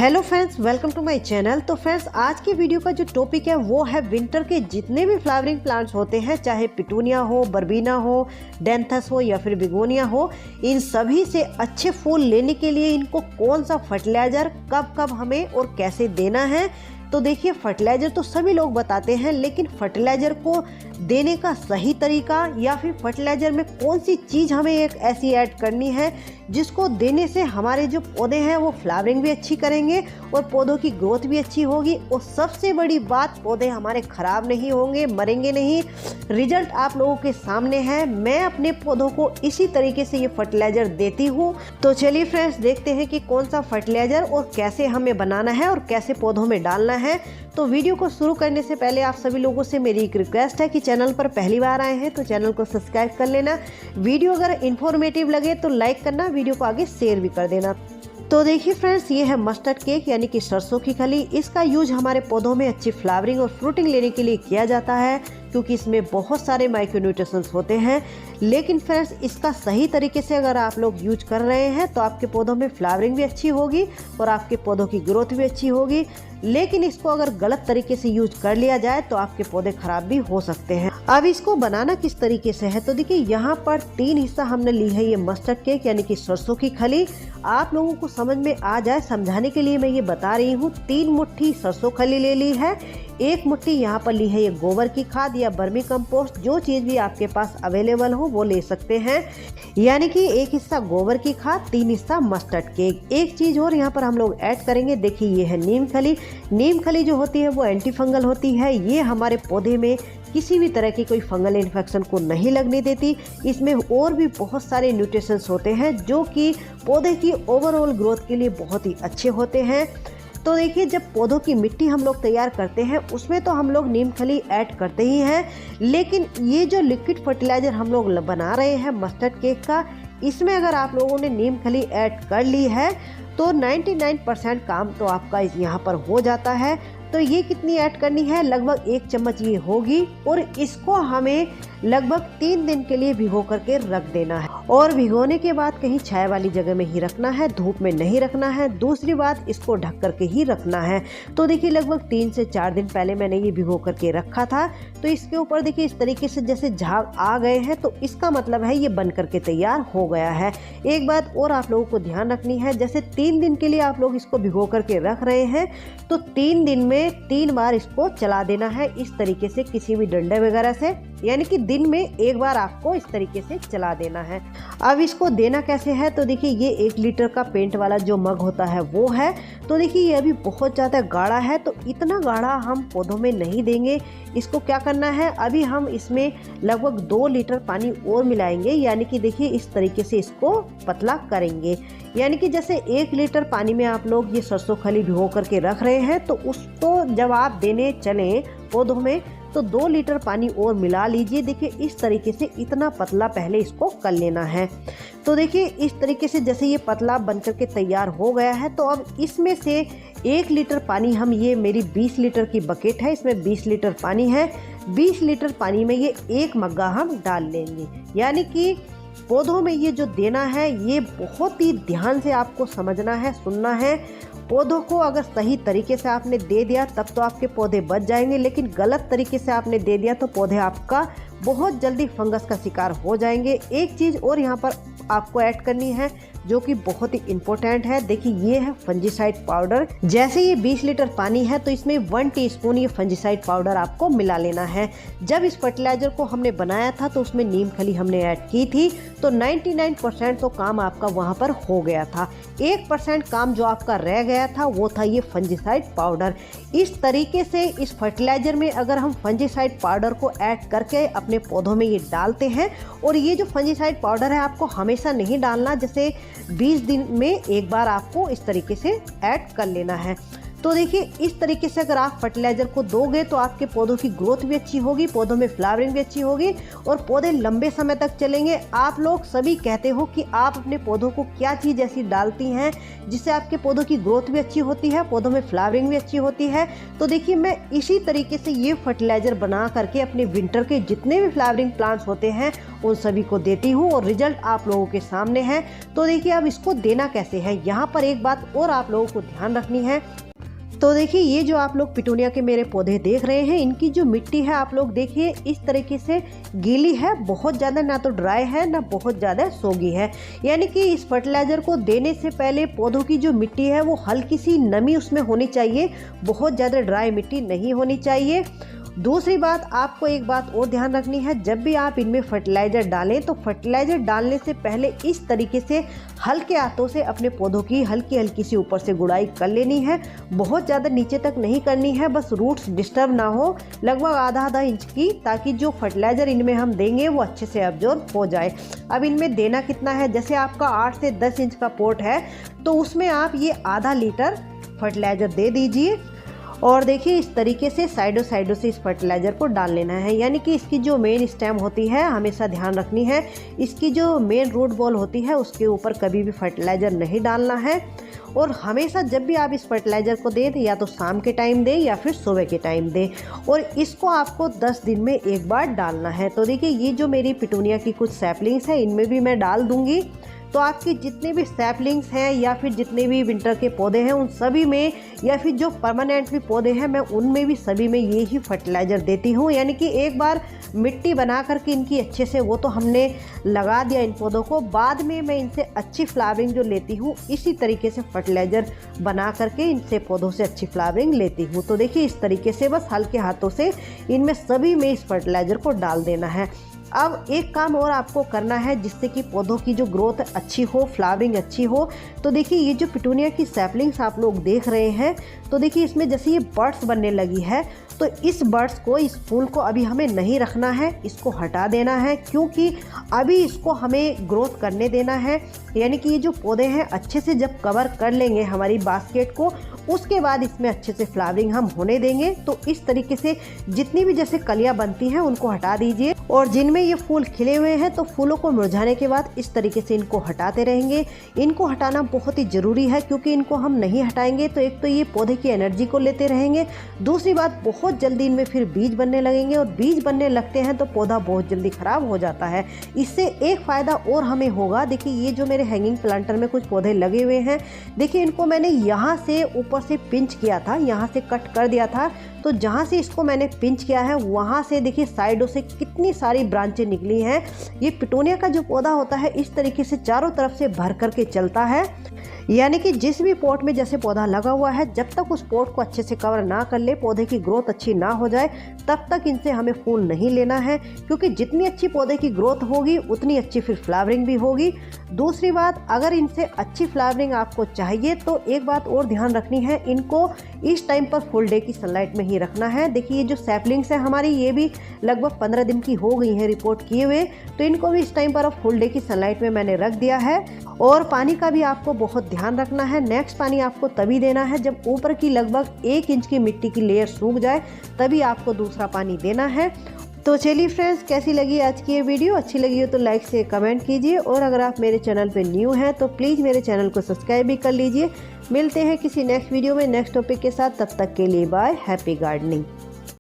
Hello friends, welcome to my channel. तो friends, आज की वीडियो का जो टॉपिक है वो है विंटर के जितने भी फ्लावरिंग प्लांट्स होते हैं, चाहे पिटूनिया हो, बर्बीना हो, डेंथस हो या फिर बिगोनिया हो, इन सभी से अच्छे फूल लेने के लिए इनको कौन सा फर्टिलाइजर कब कब हमें और कैसे देना है। तो देखिए, फर्टिलाइजर तो सभी लोग बताते हैं, लेकिन फर्टिलाइजर को देने का सही तरीका या फिर फर्टिलाइजर में कौन सी चीज़ हमें एक ऐसी ऐड करनी है जिसको देने से हमारे जो पौधे हैं वो फ्लावरिंग भी अच्छी करेंगे और पौधों की ग्रोथ भी अच्छी होगी, और सबसे बड़ी बात, पौधे हमारे खराब नहीं होंगे, मरेंगे नहीं। रिजल्ट आप लोगों के सामने है। मैं अपने पौधों को इसी तरीके से ये फर्टिलाइजर देती हूँ। तो चलिए फ्रेंड्स, देखते हैं कि कौन सा फर्टिलाइजर और कैसे हमें बनाना है और कैसे पौधों में डालना है। तो वीडियो को शुरू करने से पहले आप सभी लोगों से मेरी एक रिक्वेस्ट है कि चैनल पर पहली बार आए हैं तो चैनल को सब्सक्राइब कर लेना। वीडियो अगर इन्फॉर्मेटिव लगे तो लाइक करना, वीडियो को आगे शेयर भी कर देना। तो देखिए फ्रेंड्स, ये है मस्टर्ड केक यानी कि सरसों की खली। इसका यूज हमारे पौधों में अच्छी फ्लावरिंग और फ्रूटिंग लेने के लिए किया जाता है, क्योंकि इसमें बहुत सारे माइक्रोन्यूट्रिशंस होते हैं। लेकिन फ्रेंड्स, इसका सही तरीके से अगर आप लोग यूज कर रहे हैं तो आपके पौधों में फ्लावरिंग भी अच्छी होगी और आपके पौधों की ग्रोथ भी अच्छी होगी। लेकिन इसको अगर गलत तरीके से यूज कर लिया जाए तो आपके पौधे खराब भी हो सकते हैं। अब इसको बनाना किस तरीके से है, तो देखिए यहाँ पर 3 हिस्सा हमने ली है ये मस्टर्ड केक यानी कि सरसों की खली। आप लोगों को समझ में आ जाए समझाने के लिए मैं ये बता रही हूँ। 3 मुट्ठी सरसों खली ले ली है, 1 मुट्ठी यहाँ पर ली है ये गोबर की खाद या बर्मी कंपोस्ट, जो चीज़ भी आपके पास अवेलेबल हो वो ले सकते हैं। यानी कि 1 हिस्सा गोबर की खाद, 3 हिस्सा मस्टर्ड केक। एक चीज़ और यहाँ पर हम लोग ऐड करेंगे, देखिए ये है नीम खली। नीम खली जो होती है वो एंटी फंगल होती है। ये हमारे पौधे में किसी भी तरह की कोई फंगल इन्फेक्शन को नहीं लगने देती। इसमें और भी बहुत सारे न्यूट्रिशंस होते हैं जो कि पौधे की ओवरऑल ग्रोथ के लिए बहुत ही अच्छे होते हैं। तो देखिए, जब पौधों की मिट्टी हम लोग तैयार करते हैं उसमें तो हम लोग नीम खली ऐड करते ही हैं, लेकिन ये जो लिक्विड फर्टिलाइजर हम लोग बना रहे हैं मस्टर्ड केक का, इसमें अगर आप लोगों ने नीम खली ऐड कर ली है तो 99% काम तो आपका यहाँ पर हो जाता है। तो ये कितनी ऐड करनी है, लगभग 1 चम्मच ये होगी, और इसको हमें लगभग 3 दिन के लिए भिगो करके रख देना है। और भिगोने के बाद कहीं छाया वाली जगह में ही रखना है, धूप में नहीं रखना है। दूसरी बात, इसको ढक करके ही रखना है। तो देखिए, लगभग 3 से 4 दिन पहले मैंने ये भिगो करके रखा था। तो इसके ऊपर देखिए इस तरीके से जैसे झाग आ गए हैं, तो इसका मतलब है ये बन करके तैयार हो गया है। एक बात और आप लोगों को ध्यान रखनी है, जैसे 3 दिन के लिए आप लोग इसको भिगो करके रख रहे हैं तो 3 दिन में 3 बार इसको चला देना है, इस तरीके से किसी भी डंडे वगैरह से, यानी कि दिन में 1 बार आपको इस तरीके से चला देना है। अब इसको देना कैसे है, तो देखिए ये 1 लीटर का पेंट वाला जो मग होता है वो है। तो देखिए ये अभी बहुत ज़्यादा गाढ़ा है, तो इतना गाढ़ा हम पौधों में नहीं देंगे। इसको क्या करना है, अभी हम इसमें लगभग 2 लीटर पानी और मिलाएंगे, यानी कि देखिए इस तरीके से इसको पतला करेंगे। यानी कि जैसे 1 लीटर पानी में आप लोग ये सरसों खली भिगो करके रख रहे हैं, तो उसको जब आप देने चलें पौधों में तो 2 लीटर पानी और मिला लीजिए। देखिए इस तरीके से इतना पतला पहले इसको कर लेना है। तो देखिए इस तरीके से जैसे ये पतला बनकर के तैयार हो गया है, तो अब इसमें से 1 लीटर पानी हम, ये मेरी 20 लीटर की बकेट है, इसमें 20 लीटर पानी है। 20 लीटर पानी में ये 1 मग्गा हम डाल लेंगे। यानी कि पौधों में ये जो देना है ये बहुत ही ध्यान से आपको समझना है, सुनना है। पौधों को अगर सही तरीके से आपने दे दिया तब तो आपके पौधे बच जाएंगे, लेकिन गलत तरीके से आपने दे दिया तो पौधे आपका बहुत जल्दी फंगस का शिकार हो जाएंगे। एक चीज़ और यहाँ पर आपको ऐड करनी है जो कि बहुत ही इम्पोर्टेंट है। देखिए ये है फंजीसाइड पाउडर। जैसे ये 20 लीटर पानी है तो इसमें 1 टीस्पून ये फंजीसाइड पाउडर आपको मिला लेना है। जब इस फर्टिलाइजर को हमने बनाया था तो उसमें नीम खली हमने ऐड की थी, तो 99% तो काम आपका वहाँ पर हो गया था। 1% काम जो आपका रह गया था वो था ये फंजीसाइड पाउडर। इस तरीके से इस फर्टिलाइजर में अगर हम फंजीसाइड पाउडर को ऐड करके अपने पौधों में ये डालते हैं, और ये जो फंजीसाइड पाउडर है आपको हमेशा नहीं डालना, जैसे 20 दिन में 1 बार आपको इस तरीके से ऐड कर लेना है। तो देखिए इस तरीके से अगर आप फर्टिलाइज़र को दोगे तो आपके पौधों की ग्रोथ भी अच्छी होगी, पौधों में फ्लावरिंग भी अच्छी होगी और पौधे लंबे समय तक चलेंगे। आप लोग सभी कहते हो कि आप अपने पौधों को क्या चीज़ ऐसी डालती हैं जिससे आपके पौधों की ग्रोथ भी अच्छी होती है, पौधों में फ्लावरिंग भी अच्छी होती है। तो देखिए मैं इसी तरीके से ये फर्टिलाइज़र बना करके अपने विंटर के जितने भी फ्लावरिंग प्लांट्स होते हैं उन सभी को देती हूँ और रिजल्ट आप लोगों के सामने है। तो देखिए अब इसको देना कैसे है, यहाँ पर एक बात और आप लोगों को ध्यान रखनी है। तो देखिए ये जो आप लोग पिटूनिया के मेरे पौधे देख रहे हैं, इनकी जो मिट्टी है आप लोग देखिए इस तरीके से गीली है, बहुत ज़्यादा ना तो ड्राई है ना बहुत ज़्यादा सोगी है। यानी कि इस फर्टिलाइज़र को देने से पहले पौधों की जो मिट्टी है वो हल्की सी नमी उसमें होनी चाहिए, बहुत ज़्यादा ड्राई मिट्टी नहीं होनी चाहिए। दूसरी बात, आपको एक बात और ध्यान रखनी है, जब भी आप इनमें फर्टिलाइज़र डालें तो फर्टिलाइज़र डालने से पहले इस तरीके से हल्के हाथों से अपने पौधों की हल्की हल्की सी ऊपर से गुड़ाई कर लेनी है, बहुत ज़्यादा नीचे तक नहीं करनी है, बस रूट्स डिस्टर्ब ना हो, लगभग आधा इंच की, ताकि जो फर्टिलाइज़र इनमें हम देंगे वो अच्छे से अब्जॉर्ब हो जाए। अब इनमें देना कितना है, जैसे आपका 8 से 10 इंच का पॉट है तो उसमें आप ये आधा लीटर फर्टिलाइज़र दे दीजिए और देखिए इस तरीके से साइडों से इस फर्टिलाइज़र को डाल लेना है। यानी कि इसकी जो मेन स्टेम होती है हमेशा ध्यान रखनी है, इसकी जो मेन रूट बॉल होती है उसके ऊपर कभी भी फर्टिलाइज़र नहीं डालना है। और हमेशा जब भी आप इस फर्टिलाइज़र को दें या तो शाम के टाइम दें या फिर सुबह के टाइम दें और इसको आपको 10 दिन में एक बार डालना है। तो देखिए ये जो मेरी पिटूनिया की कुछ सैपलिंग्स हैं इनमें भी मैं डाल दूँगी। तो आपकी जितने भी सैपलिंग्स हैं या फिर जितने भी विंटर के पौधे हैं उन सभी में, या फिर जो परमानेंट भी पौधे हैं मैं उनमें भी सभी में ये ही फर्टिलाइज़र देती हूँ। यानी कि एक बार मिट्टी बना करके इनकी अच्छे से वो तो हमने लगा दिया इन पौधों को, बाद में मैं इनसे अच्छी फ्लावरिंग जो लेती हूँ इसी तरीके से फर्टिलाइज़र बना करके इनसे पौधों से अच्छी फ्लावरिंग लेती हूँ। तो देखिए इस तरीके से बस हल्के हाथों से इनमें सभी में इस फर्टिलाइज़र को डाल देना है। अब एक काम और आपको करना है जिससे कि पौधों की जो ग्रोथ अच्छी हो, फ्लावरिंग अच्छी हो। तो देखिए ये जो पिटूनिया की सैपलिंग्स आप लोग देख रहे हैं, तो देखिए इसमें जैसे ये बर्ड्स बनने लगी है तो इस बर्ड्स को, इस फूल को अभी हमें नहीं रखना है, इसको हटा देना है, क्योंकि अभी इसको हमें ग्रोथ करने देना है। यानी कि ये जो पौधे हैं अच्छे से जब कवर कर लेंगे हमारी बास्केट को, उसके बाद इसमें अच्छे से फ्लावरिंग हम होने देंगे। तो इस तरीके से जितनी भी जैसे कलियां बनती हैं उनको हटा दीजिए और जिनमें ये फूल खिले हुए हैं तो फूलों को मुरझाने के बाद इस तरीके से इनको हटाते रहेंगे। इनको हटाना बहुत ही ज़रूरी है, क्योंकि इनको हम नहीं हटाएंगे तो एक तो ये पौधे की एनर्जी को लेते रहेंगे, दूसरी बात बहुत जल्दी इनमें फिर बीज बनने लगेंगे और बीज बनने लगते हैं तो पौधा बहुत जल्दी ख़राब हो जाता है। इससे एक फ़ायदा और हमें होगा, देखिए ये जो मेरे हैंगिंग प्लांटर में कुछ पौधे लगे हुए हैं, देखिए इनको मैंने यहाँ से ऊपर से पिंच किया था, यहाँ से कट कर दिया था, तो जहाँ से इसको मैंने पिंच किया है वहाँ से देखिए साइडों से कितनी सारी ब्रांचें निकली हैं। ये पिटूनिया का जो पौधा होता है इस तरीके से चारों तरफ से भर करके चलता है। यानी कि जिस भी पॉट में जैसे पौधा लगा हुआ है, जब तक उस पॉट को अच्छे से कवर ना कर ले, पौधे की ग्रोथ अच्छी ना हो जाए, तब तक इनसे हमें फूल नहीं लेना है, क्योंकि जितनी अच्छी पौधे की ग्रोथ होगी उतनी अच्छी फिर फ्लावरिंग भी होगी। दूसरी बात, अगर इनसे अच्छी फ्लावरिंग आपको चाहिए तो एक बात और ध्यान रखनी है, इनको इस टाइम पर फुल डे की सनलाइट में ही रखना है। देखिए ये जो सैपलिंग्स है हमारी, ये भी लगभग 15 दिन की हो गई है रिपोर्ट किए हुए, तो इनको भी इस टाइम पर अब फुल डे की सनलाइट में मैंने रख दिया है। और पानी का भी आपको बहुत ध्यान रखना है। नेक्स्ट पानी आपको तभी देना है जब ऊपर की लगभग 1 इंच की मिट्टी की लेयर सूख जाए, तभी आपको दूसरा पानी देना है। तो चलिए फ्रेंड्स, कैसी लगी आज की ये वीडियो? अच्छी लगी हो तो लाइक से कमेंट कीजिए, और अगर आप मेरे चैनल पे न्यू हैं तो प्लीज़ मेरे चैनल को सब्सक्राइब भी कर लीजिए। मिलते हैं किसी नेक्स्ट वीडियो में नेक्स्ट टॉपिक के साथ, तब तक के लिए बाय, हैप्पी गार्डनिंग।